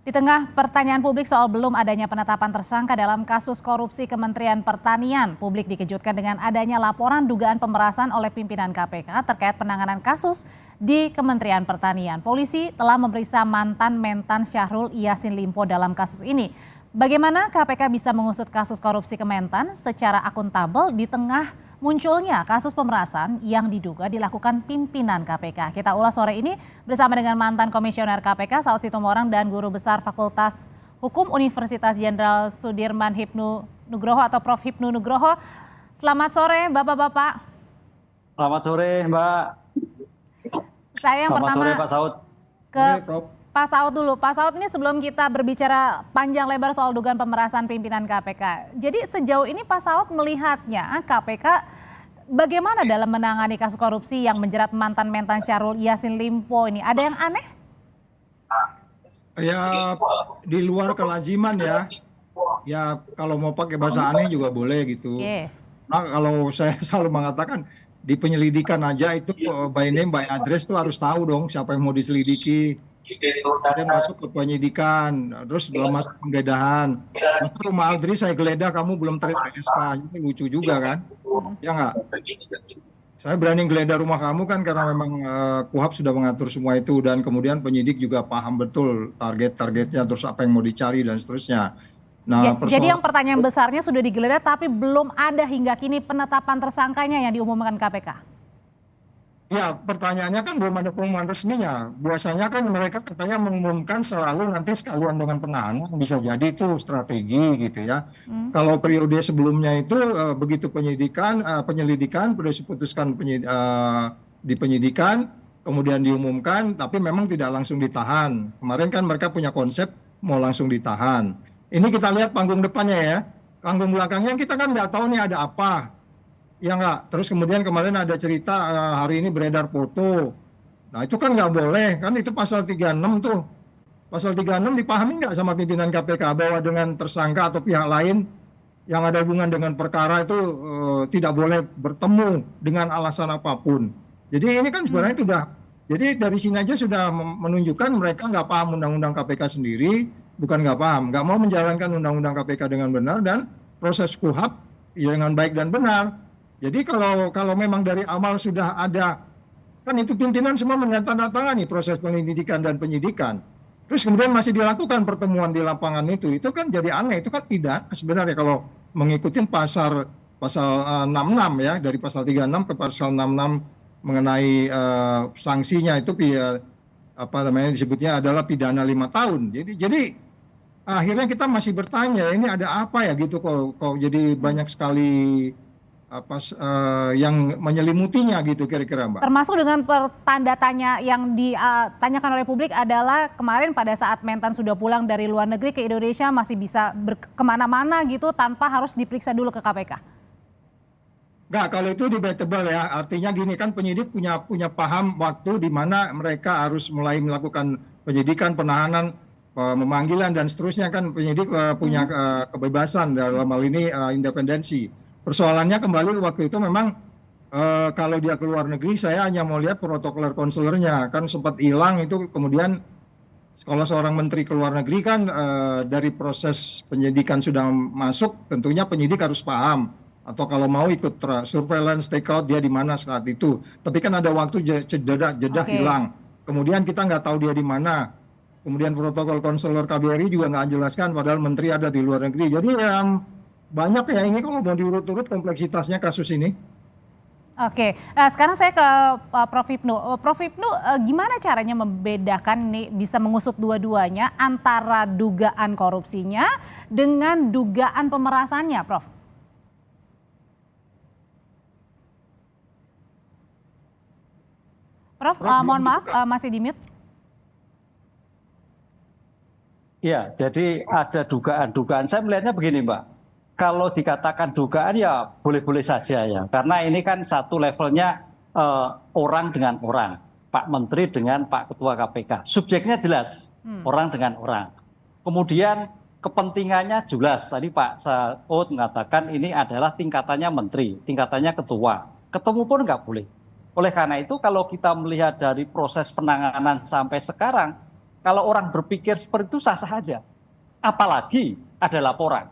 Di tengah pertanyaan publik soal belum adanya penetapan tersangka dalam kasus korupsi Kementerian Pertanian, publik dikejutkan dengan adanya laporan dugaan pemerasan oleh pimpinan KPK terkait penanganan kasus di Kementerian Pertanian. Polisi telah memeriksa mantan Mentan Syahrul Yassin Limpo dalam kasus ini. Bagaimana KPK bisa mengusut kasus korupsi Kementan secara akuntabel di tengah munculnya kasus pemerasan yang diduga dilakukan pimpinan KPK. Kita ulas sore ini bersama dengan mantan Komisioner KPK Saud Situmorang dan Guru Besar Fakultas Hukum Universitas Jenderal Sudirman Hipnu Nugroho atau Prof. Hipnu Nugroho. Selamat sore Bapak-Bapak. Selamat sore Mbak. Saya yang Selamat pertama sore Pak Saud. ke Pak Saud dulu. Pak Saud, ini sebelum kita berbicara panjang lebar soal dugaan pemerasan pimpinan KPK. Jadi sejauh ini Pak Saud melihatnya KPK bagaimana dalam menangani kasus korupsi yang menjerat mantan Mentan Syahrul Yassin Limpo ini? Ada yang aneh? Ya, di luar kelaziman ya. Ya, kalau mau pakai bahasa aneh juga boleh gitu. Oke. Nah, kalau saya selalu mengatakan di penyelidikan aja itu by name by address tuh harus tahu dong siapa yang mau diselidiki. Kemudian masuk ke penyidikan, terus belum masuk penggeledahan. Masa rumah Aldri saya geledah kamu belum terima SK, itu lucu juga kan? Ya nggak? Saya berani geledah rumah kamu kan karena memang KUHP sudah mengatur semua itu, dan kemudian penyidik juga paham betul target-targetnya, terus apa yang mau dicari dan seterusnya. Nah, Jadi yang pertanyaan besarnya sudah digeledah tapi belum ada hingga kini penetapan tersangkanya yang diumumkan KPK. ya, pertanyaannya kan belum ada pengumuman resminya. Biasanya kan mereka katanya mengumumkan selalu nanti sekalian dengan penahanan, bisa jadi itu strategi gitu ya. Kalau periode sebelumnya itu begitu penyelidikan sudah diputuskan di penyidikan, kemudian diumumkan, tapi memang tidak langsung ditahan. Kemarin kan mereka punya konsep mau langsung ditahan. Ini kita lihat panggung depannya ya. Panggung belakangnya kita kan nggak tahu nih ada apa. Ya nggak. Terus kemudian kemarin ada cerita hari ini beredar foto. Nah itu kan nggak boleh. Kan itu pasal 36 tuh. Pasal 36 dipahami nggak sama pimpinan KPK bahwa dengan tersangka atau pihak lain yang ada hubungan dengan perkara itu tidak boleh bertemu dengan alasan apapun. Jadi ini kan sebenarnya sudah. Jadi dari sini aja sudah menunjukkan mereka nggak paham undang-undang KPK sendiri. Bukan nggak paham. Nggak mau menjalankan undang-undang KPK dengan benar dan proses KUHP ya dengan baik dan benar. Jadi kalau memang dari awal sudah ada, kan itu pimpinan semua menandatangani proses penyelidikan dan penyidikan. Terus kemudian masih dilakukan pertemuan di lapangan itu kan jadi aneh. Itu kan pidana sebenarnya kalau mengikuti pasal 66 ya, dari pasal 36 ke pasal 66 mengenai sanksinya itu apa namanya disebutnya adalah pidana 5 tahun. Jadi akhirnya kita masih bertanya ini ada apa ya gitu kok jadi banyak sekali yang menyelimutinya gitu kira-kira Mbak. Termasuk dengan tanda tanya yang ditanyakan oleh publik adalah kemarin pada saat Mentan sudah pulang dari luar negeri ke Indonesia masih bisa kemana-mana gitu tanpa harus diperiksa dulu ke KPK. Nggak, kalau itu debatable ya. Artinya gini kan penyidik punya paham waktu di mana mereka harus mulai melakukan penyidikan, penahanan, memanggilan dan seterusnya kan penyidik punya kebebasan dalam hal ini independensi. Persoalannya kembali waktu itu memang kalau dia keluar negeri saya hanya mau lihat protokoler konsulernya kan sempat hilang itu, kemudian kalau seorang menteri keluar negeri kan dari proses penyidikan sudah masuk tentunya penyidik harus paham atau kalau mau ikut surveillance take out dia di mana saat itu, tapi kan ada waktu jeda hilang, kemudian kita nggak tahu dia di mana, kemudian protokol konselor KBRI juga nggak jelaskan padahal menteri ada di luar negeri. Jadi banyak ya ini kalau mau diurut-urut kompleksitasnya kasus ini. Oke, sekarang saya ke Prof. Hipnu. Prof. Hipnu, gimana caranya membedakan nih bisa mengusut dua-duanya antara dugaan korupsinya dengan dugaan pemerasannya, Prof? Prof, mohon maaf masih di mute. Ya, jadi ada dugaan-dugaan. Saya melihatnya begini Mbak. Kalau dikatakan dugaan ya boleh-boleh saja ya. Karena ini kan satu levelnya orang dengan orang. Pak Menteri dengan Pak Ketua KPK. Subjeknya jelas, orang dengan orang. Kemudian kepentingannya jelas. Tadi Pak Saud mengatakan ini adalah tingkatannya Menteri, tingkatannya Ketua. Ketemu pun nggak boleh. Oleh karena itu kalau kita melihat dari proses penanganan sampai sekarang, Kalau orang berpikir seperti itu sah-sah aja. Apalagi ada laporan.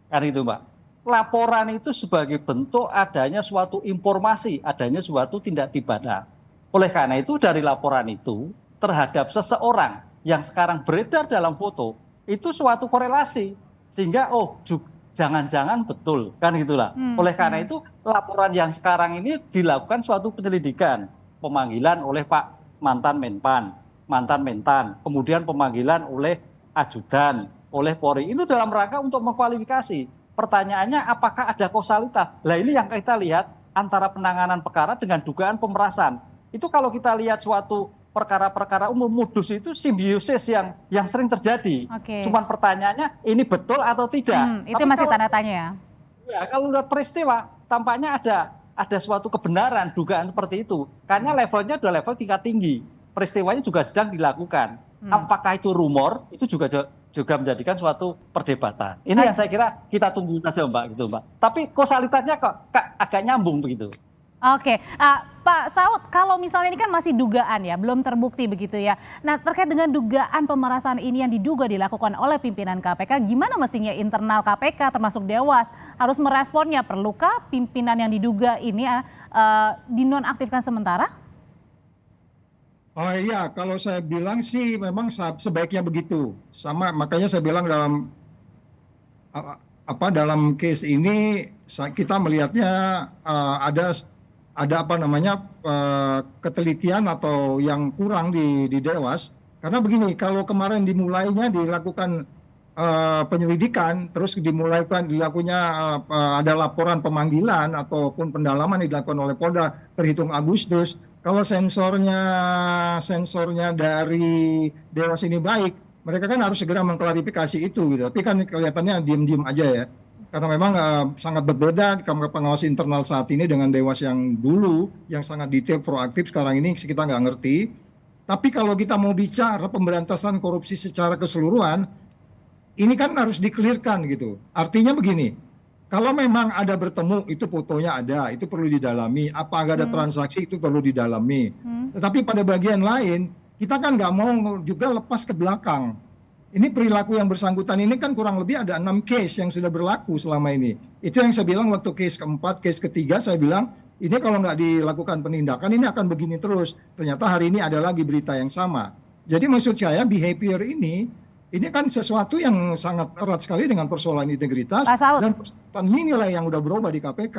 Kan itu, Mbak. Laporan itu sebagai bentuk adanya suatu informasi, adanya suatu tindak pidana. Oleh karena itu dari laporan itu terhadap seseorang yang sekarang beredar dalam foto itu suatu korelasi sehingga jangan-jangan betul kan gitulah. Oleh karena itu laporan yang sekarang ini dilakukan suatu penyelidikan, pemanggilan oleh Pak mantan Mentan, kemudian pemanggilan oleh ajudan, oleh Polri. Itu dalam rangka untuk mengkualifikasi. Pertanyaannya apakah ada kausalitas? Lah ini yang kita lihat antara penanganan perkara dengan dugaan pemerasan. Itu kalau kita lihat suatu perkara-perkara umum modus itu simbiosis yang sering terjadi. Cuman pertanyaannya ini betul atau tidak. Itu masih tanda tanya ya. Ya, kalau lihat peristiwa tampaknya ada suatu kebenaran dugaan seperti itu. Karena levelnya adalah level tingkat tinggi. Peristiwanya juga sedang dilakukan. Apakah itu rumor? Itu juga menjadikan suatu perdebatan. Ini yang saya kira kita tunggu saja, Mbak, gitu, Mbak. Tapi kausalitasnya kok agak nyambung begitu. Oke, Pak Saud, kalau misalnya ini kan masih dugaan ya, belum terbukti begitu ya. Nah, terkait dengan dugaan pemerasan ini yang diduga dilakukan oleh pimpinan KPK, gimana mestinya internal KPK termasuk Dewas harus meresponnya? Perlukah pimpinan yang diduga ini dinonaktifkan sementara? Oh iya, kalau saya bilang sih memang sebaiknya begitu. Sama, makanya saya bilang dalam case ini kita melihatnya ada ketelitian atau yang kurang di Dewas. Karena begini, kalau kemarin dimulainya dilakukan penyelidikan, terus dilakukannya ada laporan pemanggilan ataupun pendalaman yang dilakukan oleh Polda terhitung Agustus. Kalau sensornya dari Dewas ini baik, mereka kan harus segera mengklarifikasi itu gitu. Tapi kan kelihatannya diem-diem aja ya. Karena memang sangat berbeda pengawas internal saat ini dengan Dewas yang dulu, yang sangat detail, proaktif. Sekarang ini kita nggak ngerti. Tapi kalau kita mau bicara pemberantasan korupsi secara keseluruhan, ini kan harus di-clear-kan gitu. Artinya begini, kalau memang ada bertemu, itu fotonya ada, itu perlu didalami. Apa ada transaksi, itu perlu didalami. Tetapi pada bagian lain, kita kan nggak mau juga lepas ke belakang. Ini perilaku yang bersangkutan ini kan kurang lebih ada 6 case yang sudah berlaku selama ini. Itu yang saya bilang waktu case keempat, case ketiga saya bilang, ini kalau nggak dilakukan penindakan ini akan begini terus. Ternyata hari ini ada lagi berita yang sama. Jadi maksud saya behavior ini kan sesuatu yang sangat erat sekali dengan persoalan integritas dan persoalan nilai yang udah berubah di KPK.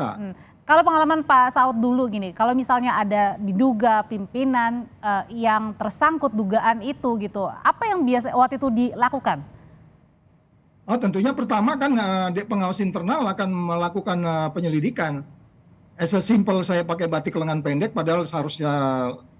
Kalau pengalaman Pak Saud dulu gini, kalau misalnya ada diduga pimpinan yang tersangkut dugaan itu gitu, apa yang biasa waktu itu dilakukan? Oh, tentunya pertama kan pengawas internal akan melakukan penyelidikan. As a simple saya pakai batik lengan pendek, padahal seharusnya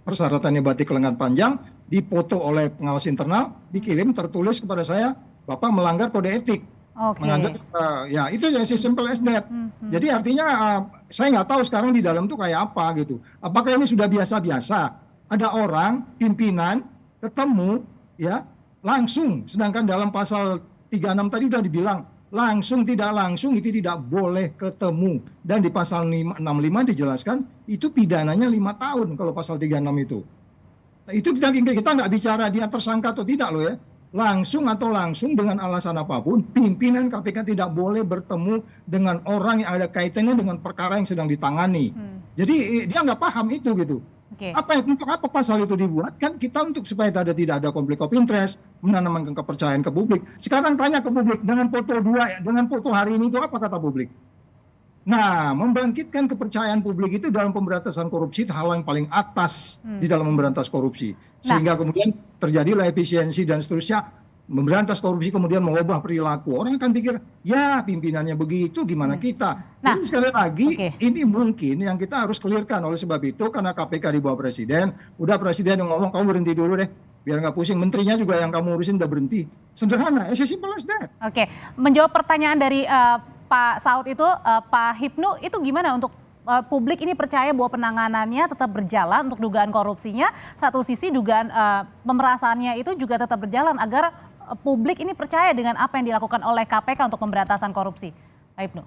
persyaratannya batik lengan panjang, dipoto oleh pengawas internal, dikirim tertulis kepada saya, Bapak melanggar kode etik. Menganggap ya itu yang simple as that. Jadi artinya saya nggak tahu sekarang di dalam tuh kayak apa gitu. Apakah ini sudah biasa-biasa? Ada orang pimpinan ketemu ya langsung, sedangkan dalam pasal 36 tadi udah dibilang langsung tidak langsung itu tidak boleh ketemu, dan di pasal 65 dijelaskan itu pidananya 5 tahun kalau pasal 36 itu. Nah, itu kita nggak bicara dia tersangka atau tidak loh ya. Langsung atau langsung dengan alasan apapun, pimpinan KPK tidak boleh bertemu dengan orang yang ada kaitannya dengan perkara yang sedang ditangani. Jadi dia nggak paham itu gitu. Untuk apa pasal itu dibuat? Kan kita supaya tidak ada konflik of interest, menanamkan kepercayaan ke publik. Sekarang tanya ke publik, dengan foto hari ini itu apa kata publik? Nah, membangkitkan kepercayaan publik itu dalam pemberantasan korupsi itu hal yang paling atas di dalam memberantas korupsi. Sehingga kemudian terjadilah efisiensi dan seterusnya, memberantas korupsi kemudian mengubah perilaku. Orang akan pikir, ya pimpinannya begitu, gimana kita? Jadi sekali lagi, ini mungkin yang kita harus clearkan. Oleh sebab itu, karena KPK di bawah Presiden, udah Presiden yang ngomong, kamu berhenti dulu deh. Biar nggak pusing, menterinya juga yang kamu urusin udah berhenti. Sederhana, as simple as that. Menjawab pertanyaan dari Pak Saud itu, Pak Hipnu, itu gimana untuk publik ini percaya bahwa penanganannya tetap berjalan untuk dugaan korupsinya, satu sisi dugaan pemerasannya itu juga tetap berjalan agar publik ini percaya dengan apa yang dilakukan oleh KPK untuk pemberantasan korupsi, Pak Hipnu?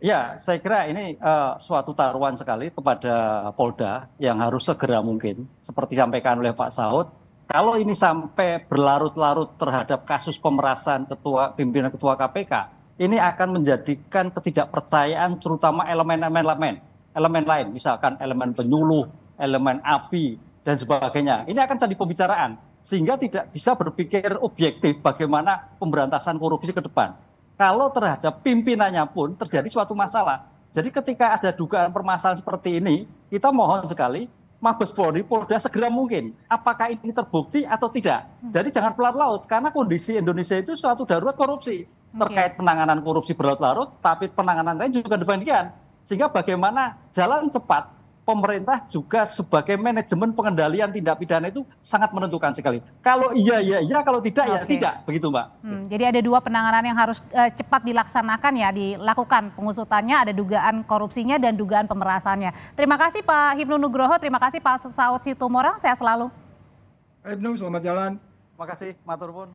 Ya, saya kira ini suatu taruhan sekali kepada Polda yang harus segera mungkin, seperti disampaikan oleh Pak Saud, Kalau ini sampai berlarut-larut terhadap kasus pemerasan pimpinan ketua KPK, ini akan menjadikan ketidakpercayaan terutama elemen lain, misalkan elemen penyuluh, elemen API, dan sebagainya. Ini akan jadi pembicaraan, sehingga tidak bisa berpikir objektif bagaimana pemberantasan korupsi ke depan. Kalau terhadap pimpinannya pun terjadi suatu masalah. Jadi ketika ada dugaan permasalahan seperti ini, kita mohon sekali Mabes Polri, Polda segera mungkin. Apakah ini terbukti atau tidak? Jadi jangan pelarut-larut, karena kondisi Indonesia itu suatu darurat korupsi. Terkait penanganan korupsi berlarut-larut, tapi penanganan lain juga demikian. Sehingga bagaimana jalan cepat pemerintah juga sebagai manajemen pengendalian tindak pidana itu sangat menentukan sekali. Kalau iya, kalau tidak, ya tidak. Begitu, Mbak. Jadi ada dua penanganan yang harus cepat dilaksanakan ya, dilakukan pengusutannya, ada dugaan korupsinya dan dugaan pemerasannya. Terima kasih Pak Hipnu Nugroho, terima kasih Pak Saud Situmorang, sehat selalu. Ibnu, selamat jalan. Terima kasih, matur nuwun.